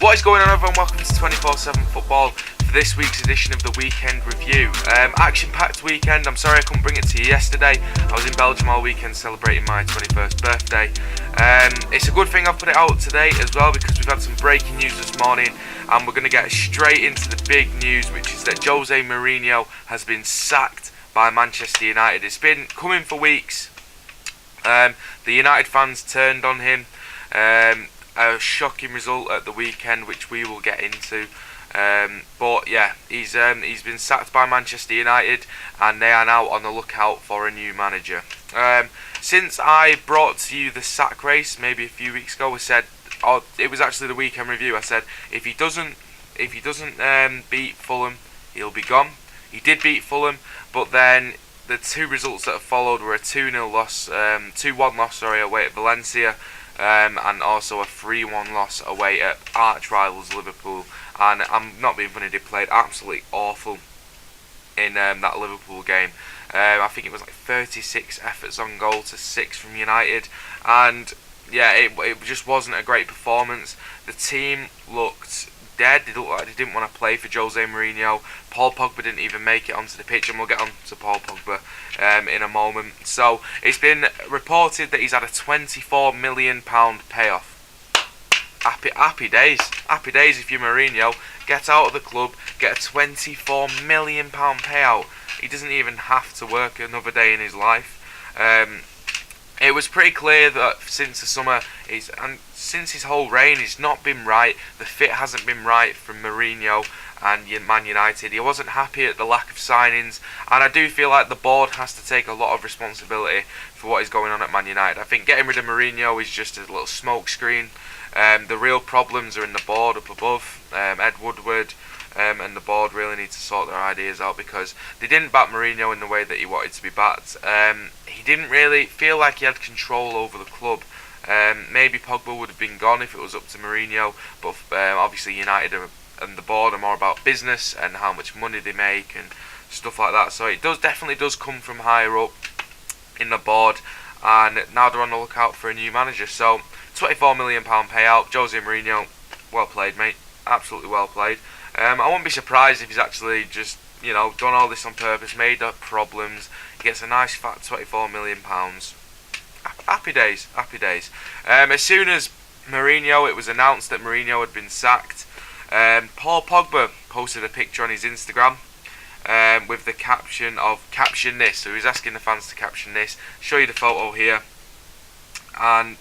What is going on, everyone? Welcome to 24/7 Football for this week's edition of the Weekend Review. Action-packed weekend. I'm sorry I couldn't bring it to you yesterday. I was in Belgium all weekend celebrating my 21st birthday. It's a good thing I've put it out today as well, because we've had some breaking news this morning, and we're going to get straight into the big news, which is that Jose Mourinho has been sacked by Manchester United. It's been coming for weeks. The United fans turned on him. A shocking result at the weekend, which we will get into. But yeah, he's been sacked by Manchester United, and they are now on the lookout for a new manager. Since I brought to you the sack race maybe a few weeks ago, I said, it was actually the Weekend Review. I said if he doesn't beat Fulham, he'll be gone. He did beat Fulham, but then the two results that have followed were a 2-1 loss away at Valencia, and also a 3-1 loss away at arch rivals Liverpool. And I'm not being funny, they played absolutely awful in that Liverpool game. I think it was like 36 efforts on goal to 6 from United, and yeah, it just wasn't a great performance. The team looked dead. They looked like they didn't want to play for Jose Mourinho. Paul Pogba didn't even make it onto the pitch, and we'll get on to Paul Pogba in a moment. So it's been reported that he's had a £24 million payoff. Happy days if you're Mourinho. Get out of the club, get a £24 million payout. He doesn't even have to work another day in his life. It was pretty clear that since the summer, since his whole reign, he's not been right. The fit hasn't been right from Mourinho and Man United. He wasn't happy at the lack of signings, and I do feel like the board has to take a lot of responsibility for what is going on at Man United. I think getting rid of Mourinho is just a little smoke screen. The real problems are in the board up above. Ed Woodward and the board really need to sort their ideas out, because they didn't back Mourinho in the way that he wanted to be backed. He didn't really feel like he had control over the club. Maybe Pogba would have been gone if it was up to Mourinho, but obviously United and the board are more about business and how much money they make and stuff like that. So it definitely does come from higher up in the board, and now they're on the lookout for a new manager. So £24 million payout. Jose Mourinho, well played, mate. Absolutely well played. I wouldn't be surprised if he's actually just, done all this on purpose, made up problems. He gets a nice fat £24 million. Happy days. As soon as Mourinho, it was announced that Mourinho had been sacked, Paul Pogba posted a picture on his Instagram with the caption this. So he was asking the fans to caption this. Show you the photo here, and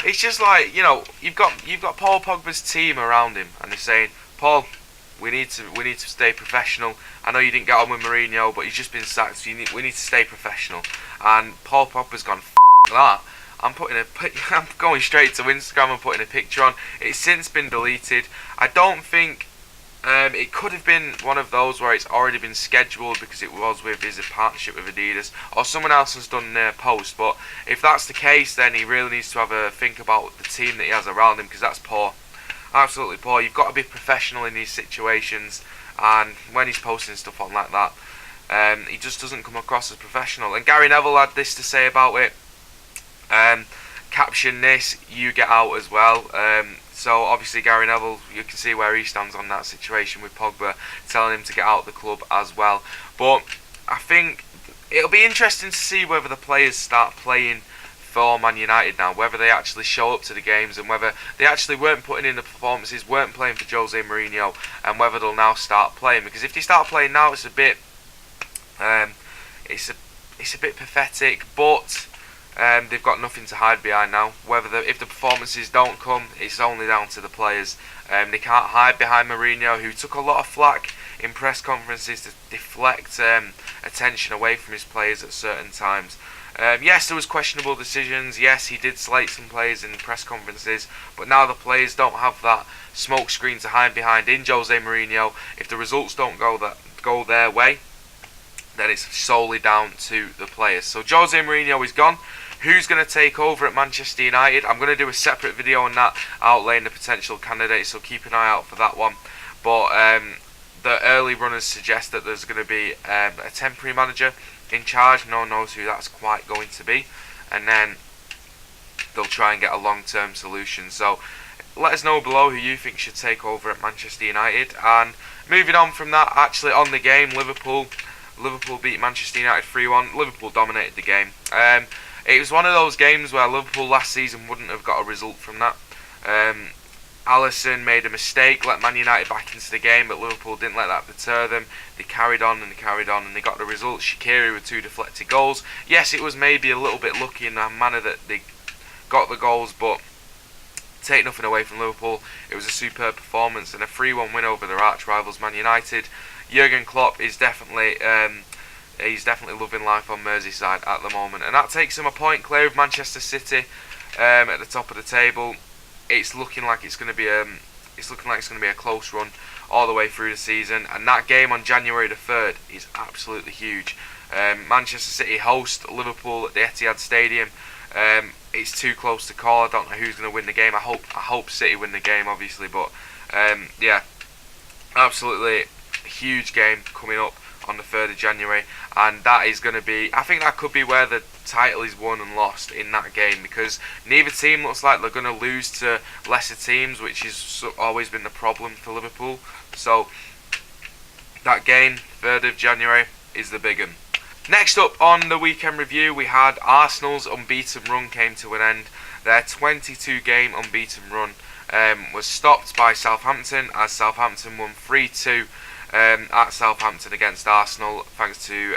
it's just like, you've got Paul Pogba's team around him, and they're saying, Paul, we need to stay professional. I know you didn't get on with Mourinho, but he's just been sacked, so we need to stay professional. And Paul Pogba's gone, that. I'm going straight to Instagram and putting a picture on. It's since been deleted. I don't think it could have been one of those where it's already been scheduled because it was with his partnership with Adidas, or someone else has done their post. But if that's the case, then he really needs to have a think about the team that he has around him, because that's poor. Absolutely poor. You've got to be professional in these situations, and when he's posting stuff on like that, he just doesn't come across as professional. And Gary Neville had this to say about it. Caption this, you get out as well. So obviously Gary Neville, you can see where he stands on that situation with Pogba, telling him to get out of the club as well. But I think it'll be interesting to see whether the players start playing for Man United now, whether they actually show up to the games, and whether they actually weren't putting in the performances, weren't playing for Jose Mourinho, and whether they'll now start playing. Because if they start playing now, it's a bit pathetic, but they've got nothing to hide behind now. If the performances don't come, it's only down to the players. They can't hide behind Mourinho, who took a lot of flack in press conferences to deflect attention away from his players at certain times. Yes, there was questionable decisions. Yes, he did slate some players in press conferences, but now the players don't have that smoke screen to hide behind in Jose Mourinho. If the results don't go their way, then it's solely down to the players. So Jose Mourinho is gone. Who's going to take over at Manchester United? I'm going to do a separate video on that, outlaying the potential candidates, so keep an eye out for that one. But the early runners suggest that there's going to be a temporary manager in charge. No one knows who that's quite going to be. And then they'll try and get a long-term solution. So let us know below who you think should take over at Manchester United. And moving on from that, actually on the game, Liverpool beat Manchester United 3-1. Liverpool dominated the game. It was one of those games where Liverpool last season wouldn't have got a result from that. Alisson made a mistake, let Man United back into the game, but Liverpool didn't let that deter them. They carried on and they carried on and they got the result. Shaqiri with 2 deflected goals. Yes, it was maybe a little bit lucky in the manner that they got the goals, but take nothing away from Liverpool. It was a superb performance and a 3-1 win over their arch rivals Man United. Jurgen Klopp is definitely loving life on Merseyside at the moment, and that takes him a point clear of Manchester City at the top of the table. It's looking like it's going to be a close run all the way through the season, and that game on January the 3rd is absolutely huge. Manchester City host Liverpool at the Etihad Stadium. It's too close to call. I don't know who's going to win the game. I hope City win the game, obviously, but yeah, absolutely huge game coming up on the 3rd of January, and that is going to be, I think that could be where the title is won and lost in that game, because neither team looks like they're going to lose to lesser teams, which has always been the problem for Liverpool. So that game, 3rd of January, is the big one. Next up on the weekend review, we had Arsenal's unbeaten run came to an end. Their 22-game unbeaten run was stopped by Southampton, as Southampton won 3-2 at Southampton against Arsenal, thanks to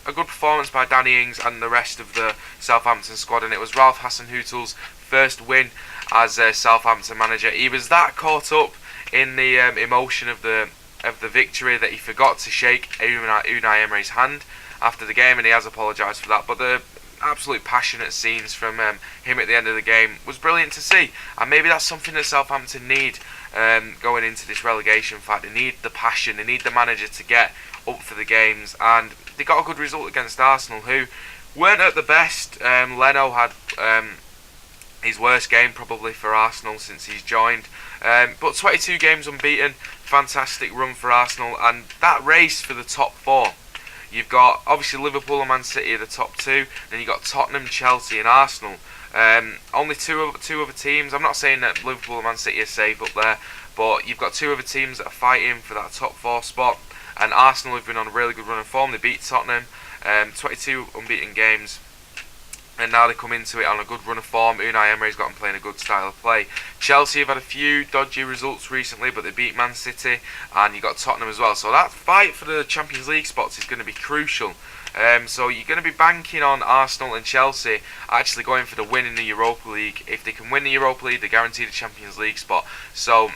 a good performance by Danny Ings and the rest of the Southampton squad. And it was Ralph Hasenhüttl's first win as Southampton manager. He was that caught up in the emotion of the victory that he forgot to shake Unai Emery's hand after the game, and he has apologised for that. But the absolute passionate scenes from him at the end of the game was brilliant to see, and maybe that's something that Southampton need going into this relegation fight. They need the passion, they need the manager to get up for the games, and they got a good result against Arsenal, who weren't at the best. Leno had his worst game probably for Arsenal since he's joined, but 22 games unbeaten, fantastic run for Arsenal, and that race for the top 4. You've got obviously Liverpool and Man City are the top 2, then you've got Tottenham, Chelsea and Arsenal. Only two other teams. I'm not saying that Liverpool and Man City are safe up there, but you've got 2 other teams that are fighting for that top 4 spot, and Arsenal have been on a really good run of form. They beat Tottenham, 22 unbeaten games, and now they come into it on a good run of form. Unai Emery's got them playing a good style of play. Chelsea have had a few dodgy results recently, but they beat Man City, and you got Tottenham as well. So that fight for the Champions League spots is going to be crucial. So you're going to be banking on Arsenal and Chelsea actually going for the win in the Europa League. If they can win the Europa League, they're guaranteed a Champions League spot. So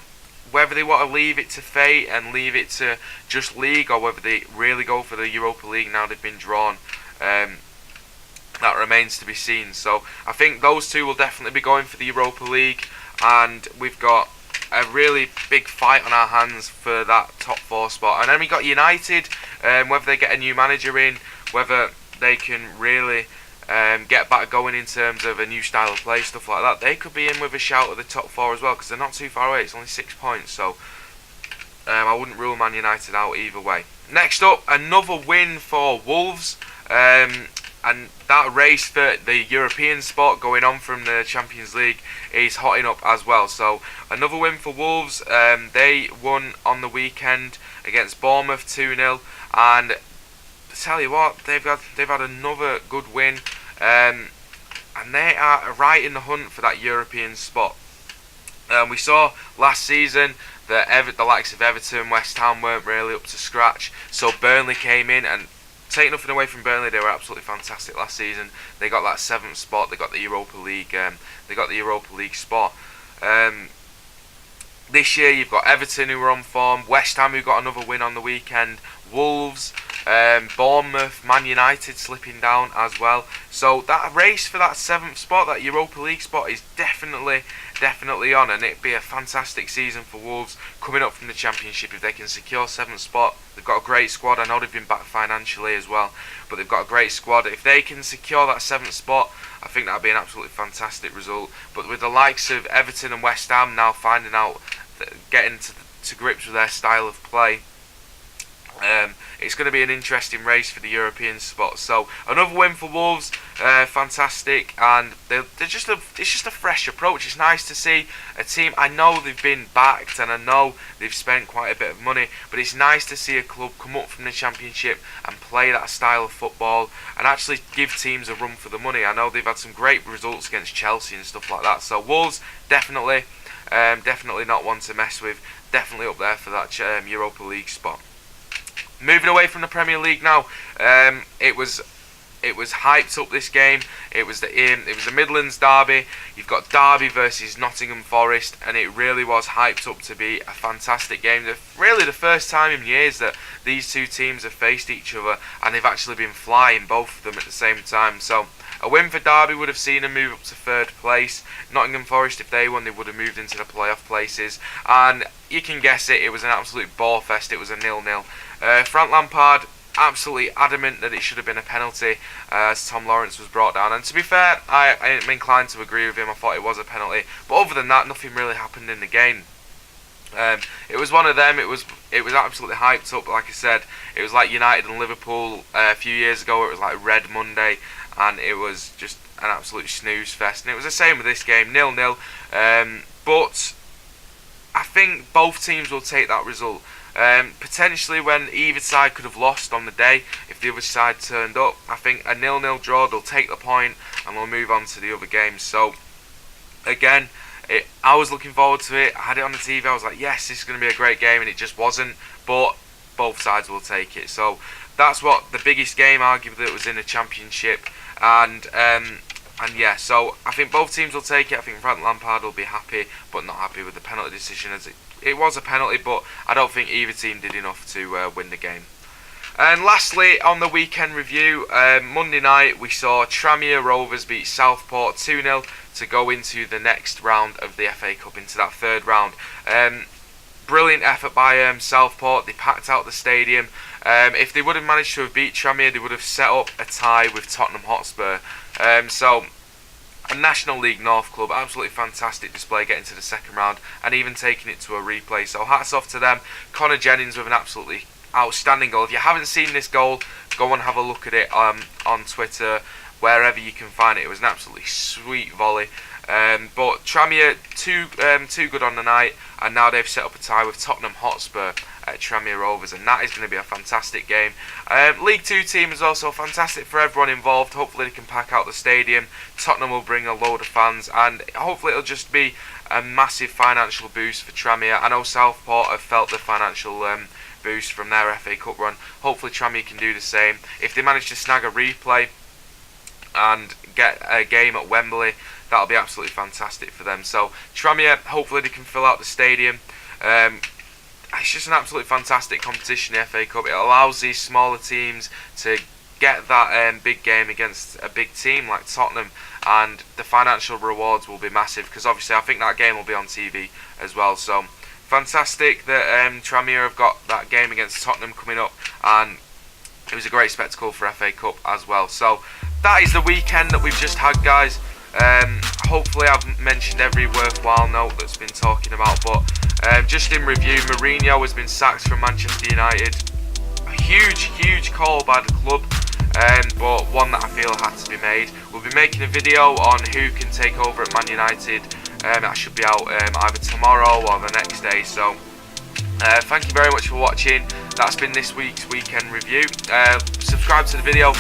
whether they want to leave it to fate and leave it to just league, or whether they really go for the Europa League now they've been drawn, that remains to be seen. So I think those 2 will definitely be going for the Europa League, and we've got a really big fight on our hands for that top 4 spot. And then we got United, whether they get a new manager in, whether they can really get back going in terms of a new style of play, stuff like that. They could be in with a shout at the top 4 as well, because they're not too far away. It's only 6 points, so I wouldn't rule Man United out either way. Next up, another win for Wolves, and that race for the European spot going on from the Champions League is hotting up as well. So another win for Wolves. They won on the weekend against Bournemouth 2-0, and I tell you what, they've had another good win, and they are right in the hunt for that European spot. We saw last season that the likes of Everton, West Ham weren't really up to scratch, so Burnley came in, and take nothing away from Burnley, they were absolutely fantastic last season. They got that 7th spot, they got the Europa League, spot. This year you've got Everton who were on form, West Ham who got another win on the weekend, Wolves, Bournemouth, Man United slipping down as well. So that race for that 7th spot, that Europa League spot, is definitely on, and it'd be a fantastic season for Wolves coming up from the Championship if they can secure 7th spot. They've got a great squad. I know they've been back financially as well, but they've got a great squad. If they can secure that 7th spot, I think that'd be an absolutely fantastic result. But with the likes of Everton and West Ham now finding out, getting to grips with their style of play, It's going to be an interesting race for the European spot. So another win for Wolves, fantastic, and it's just a fresh approach. It's nice to see a team. I know they've been backed, and I know they've spent quite a bit of money, but it's nice to see a club come up from the Championship and play that style of football and actually give teams a run for the money. I know they've had some great results against Chelsea and stuff like that. So Wolves definitely not one to mess with. Definitely up there for that Europa League spot. Moving away from the Premier League now, it was hyped up, this game. It was the Midlands derby. You've got Derby versus Nottingham Forest, and it really was hyped up to be a fantastic game. Really the first time in years that these two teams have faced each other, and they've actually been flying, both of them at the same time. So a win for Derby would have seen them move up to third place. Nottingham Forest, if they won, they would have moved into the playoff places. And you can guess it was an absolute ball fest. It was a 0-0. Frank Lampard absolutely adamant that it should have been a penalty as Tom Lawrence was brought down. And to be fair, I am inclined to agree with him. I thought it was a penalty. But other than that, nothing really happened in the game. It was one of them. It was absolutely hyped up. Like I said, it was like United and Liverpool a few years ago. It was like Red Monday, and it was just an absolute snooze fest. And it was the same with this game, 0-0. But I think both teams will take that result. Potentially when either side could have lost on the day, if the other side turned up, I think a 0-0 draw, they'll take the point and we'll move on to the other games. So again, I was looking forward to it. I had it on the TV. I was like, yes, this is going to be a great game, and it just wasn't. But both sides will take it. So that's what the biggest game, arguably, that was in the Championship. And yeah, so I think both teams will take it. I think Frank Lampard will be happy, but not happy with the penalty decision, as it was a penalty, but I don't think either team did enough to win the game. And lastly, on the weekend review, Monday night we saw Tranmere Rovers beat Southport 2-0 to go into the next round of the FA Cup, into that third round. Brilliant effort by Southport. They packed out the stadium. If they would have managed to have beat Tranmere, they would have set up a tie with Tottenham Hotspur. So a National League North club, absolutely fantastic display, getting to the second round and even taking it to a replay. So hats off to them. Connor Jennings with an absolutely outstanding goal. If you haven't seen this goal, go and have a look at it on Twitter, wherever you can find it. It was an absolutely sweet volley. But Tranmere too good on the night, and now they've set up a tie with Tottenham Hotspur at Tranmere Rovers, and that is going to be a fantastic game. League 2 team is also fantastic for everyone involved. Hopefully they can pack out the stadium. Tottenham will bring a load of fans, and hopefully it'll just be a massive financial boost for Tranmere. I know Southport have felt the financial boost from their FA Cup run. Hopefully Tranmere can do the same. If they manage to snag a replay and get a game at Wembley, that'll be absolutely fantastic for them. So Tranmere, hopefully they can fill out the stadium. It's just an absolutely fantastic competition, the FA Cup. It allows these smaller teams to get that big game against a big team like Tottenham, and the financial rewards will be massive, because obviously I think that game will be on TV as well. So fantastic that Tranmere have got that game against Tottenham coming up, and it was a great spectacle for FA Cup as well. So that is the weekend that we've just had, guys. Hopefully I've mentioned every worthwhile note that's been talking about, but just in review, Mourinho has been sacked from Manchester United. A huge call by the club, but one that I feel had to be made. We'll be making a video on who can take over at Man United. That should be out either tomorrow or the next day. So thank you very much for watching. That's been this week's weekend review. Subscribe to the video,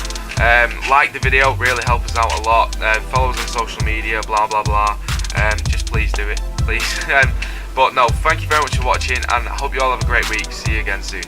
like the video, really help us out a lot. Follow us on social media, blah blah blah. Just please do it, please. But no, thank you very much for watching, and I hope you all have a great week. See you again soon.